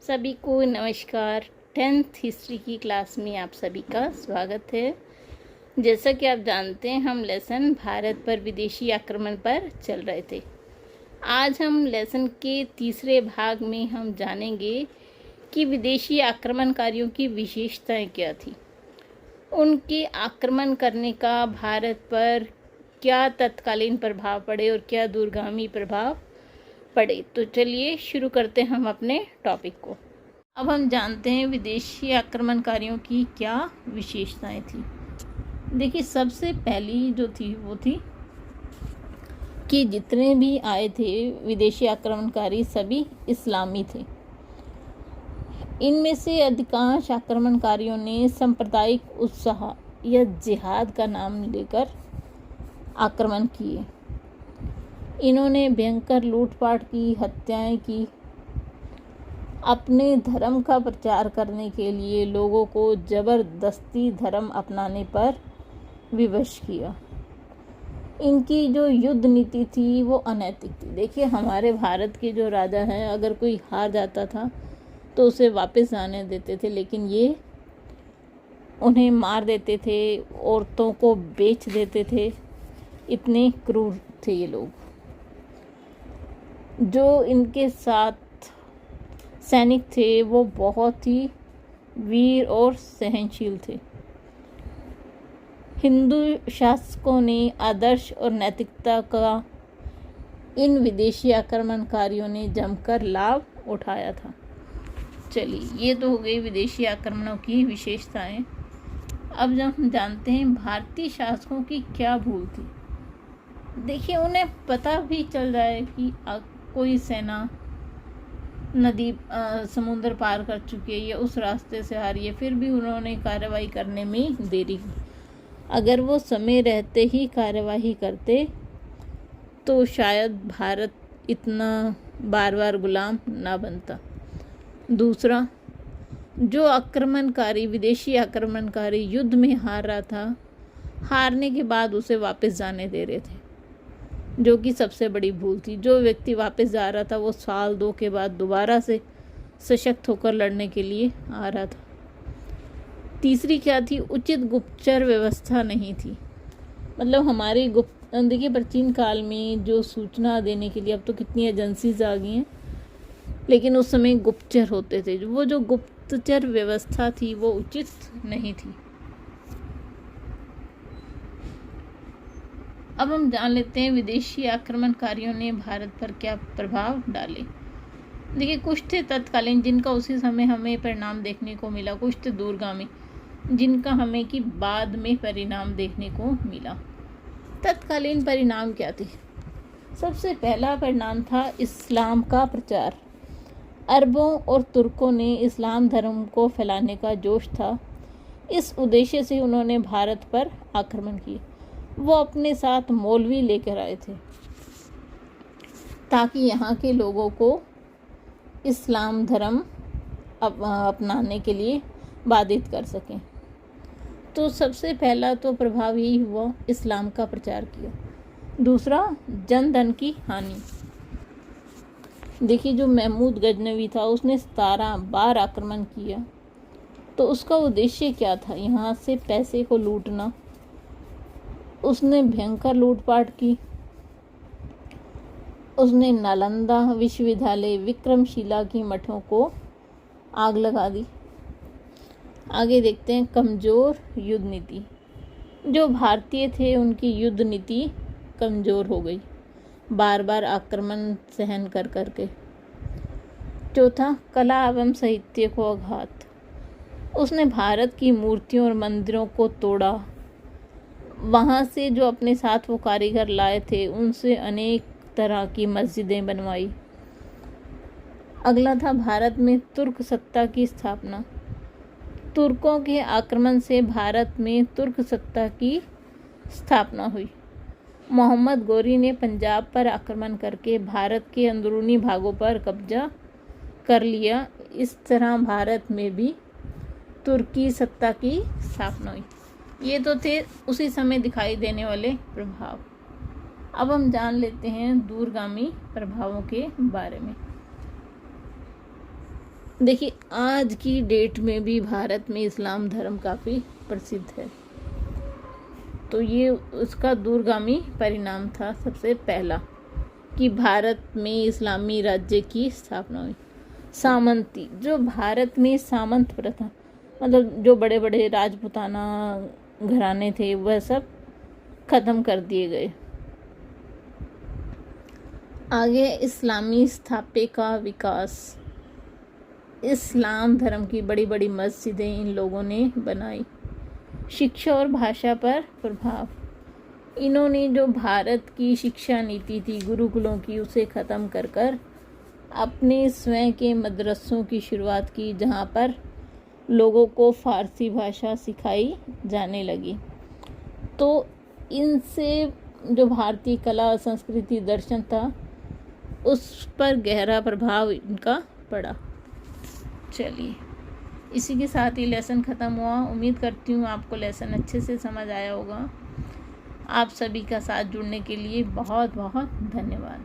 सभी को नमस्कार। 10th हिस्ट्री की क्लास में आप सभी का स्वागत है। जैसा कि आप जानते हैं, हम लेसन भारत पर विदेशी आक्रमण पर चल रहे थे। आज हम लेसन के तीसरे भाग में हम जानेंगे कि विदेशी आक्रमणकारियों की विशेषताएं क्या थी, उनके आक्रमण करने का भारत पर क्या तत्कालीन प्रभाव पड़े और क्या दूरगामी प्रभाव पड़े। तो चलिए शुरू करते हैं हम अपने टॉपिक को। अब हम जानते हैं विदेशी आक्रमणकारियों की क्या विशेषताएं थी। देखिए, सबसे पहली जो थी वो थी कि जितने भी आए थे विदेशी आक्रमणकारी सभी इस्लामी थे। इनमें से अधिकांश आक्रमणकारियों ने सांप्रदायिक उत्साह या जिहाद का नाम लेकर आक्रमण किए। इन्होंने भयंकर लूटपाट की, हत्याएं की, अपने धर्म का प्रचार करने के लिए लोगों को जबरदस्ती धर्म अपनाने पर विवश किया। इनकी जो युद्ध नीति थी वो अनैतिक थी। देखिए, हमारे भारत के जो राजा हैं, अगर कोई हार जाता था तो उसे वापस आने देते थे, लेकिन ये उन्हें मार देते थे, औरतों को बेच देते थे। इतने क्रूर थे ये लोग। जो इनके साथ सैनिक थे वो बहुत ही वीर और सहनशील थे। हिंदू शासकों ने आदर्श और नैतिकता का इन विदेशी आक्रमणकारियों ने जमकर लाभ उठाया था। चलिए, ये तो हो गई विदेशी आक्रमणों की विशेषताएं। अब जब हम जानते हैं भारतीय शासकों की क्या भूल थी। देखिए, उन्हें पता भी चल रहा है कि कोई सेना नदी समुद्र पार कर चुकी है या उस रास्ते से आ रही है, फिर भी उन्होंने कार्रवाई करने में देरी की। अगर वो समय रहते ही कार्रवाई करते तो शायद भारत इतना बार बार गुलाम ना बनता। दूसरा, जो आक्रमणकारी विदेशी आक्रमणकारी युद्ध में हार रहा था, हारने के बाद उसे वापस जाने दे रहे थे, जो कि सबसे बड़ी भूल थी। जो व्यक्ति वापस जा रहा था वो साल 2 के बाद दोबारा से सशक्त होकर लड़ने के लिए आ रहा था। तीसरी क्या थी? उचित गुप्तचर व्यवस्था नहीं थी। मतलब हमारी देखिए, प्राचीन काल में जो सूचना देने के लिए, अब तो कितनी एजेंसीज आ गई हैं, लेकिन उस समय गुप्तचर होते थे। वो जो गुप्तचर व्यवस्था थी वो उचित नहीं थी। अब हम जान लेते हैं विदेशी आक्रमणकारियों ने भारत पर क्या प्रभाव डाले। देखिए, कुछ थे तत्कालीन जिनका उसी समय हमें परिणाम देखने को मिला, कुछ थे दूरगामी जिनका हमें कि बाद में परिणाम देखने को मिला। तत्कालीन परिणाम क्या थे? सबसे पहला परिणाम था इस्लाम का प्रचार। अरबों और तुर्कों ने इस्लाम धर्म को फैलाने का जोश था। इस उद्देश्य से उन्होंने भारत पर आक्रमण किए। वो अपने साथ मौलवी लेकर आए थे ताकि यहाँ के लोगों को इस्लाम धर्म अपनाने के लिए बाधित कर सकें। तो सबसे पहला तो प्रभाव यही हुआ, इस्लाम का प्रचार किया। दूसरा, जन धन की हानि। देखिए, जो महमूद गजनवी था उसने 17 बार आक्रमण किया। तो उसका उद्देश्य क्या था? यहाँ से पैसे को लूटना। उसने भयंकर लूटपाट की। उसने नालंदा विश्वविद्यालय, विक्रमशिला की मठों को आग लगा दी। आगे देखते हैं कमज़ोर युद्ध नीति। जो भारतीय थे उनकी युद्ध नीति कमज़ोर हो गई, बार बार आक्रमण सहन कर करके। चौथा, कला एवं साहित्य को आघात। उसने भारत की मूर्तियों और मंदिरों को तोड़ा। वहाँ से जो अपने साथ वो कारीगर लाए थे उनसे अनेक तरह की मस्जिदें बनवाई। अगला था भारत में तुर्क सत्ता की स्थापना। तुर्कों के आक्रमण से भारत में तुर्क सत्ता की स्थापना हुई। मोहम्मद गोरी ने पंजाब पर आक्रमण करके भारत के अंदरूनी भागों पर कब्जा कर लिया। इस तरह भारत में भी तुर्की सत्ता की स्थापना हुई। ये तो थे उसी समय दिखाई देने वाले प्रभाव। अब हम जान लेते हैं दूरगामी प्रभावों के बारे में। देखिए आज की डेट में भी भारत में इस्लाम धर्म काफ़ी प्रसिद्ध है, तो ये उसका दूरगामी परिणाम था सबसे पहला कि भारत में इस्लामी राज्य की स्थापना हुई। सामंती, जो भारत में सामंत प्रथा, मतलब जो बड़े बड़े राजपूताना घराने थे वह सब ख़त्म कर दिए गए। आगे इस्लामी स्थापत्य का विकास। इस्लाम धर्म की बड़ी बड़ी मस्जिदें इन लोगों ने बनाई। शिक्षा और भाषा पर प्रभाव। इन्होंने जो भारत की शिक्षा नीति थी गुरुकुलों की, उसे ख़त्म कर कर अपने स्वयं के मदरसों की शुरुआत की, जहाँ पर लोगों को फ़ारसी भाषा सिखाई जाने लगी। तो इनसे जो भारतीय कला संस्कृति दर्शन था उस पर गहरा प्रभाव इनका पड़ा। चलिए इसी के साथ ही लेसन ख़त्म हुआ। उम्मीद करती हूँ आपको लेसन अच्छे से समझ आया होगा। आप सभी का साथ जुड़ने के लिए बहुत बहुत धन्यवाद।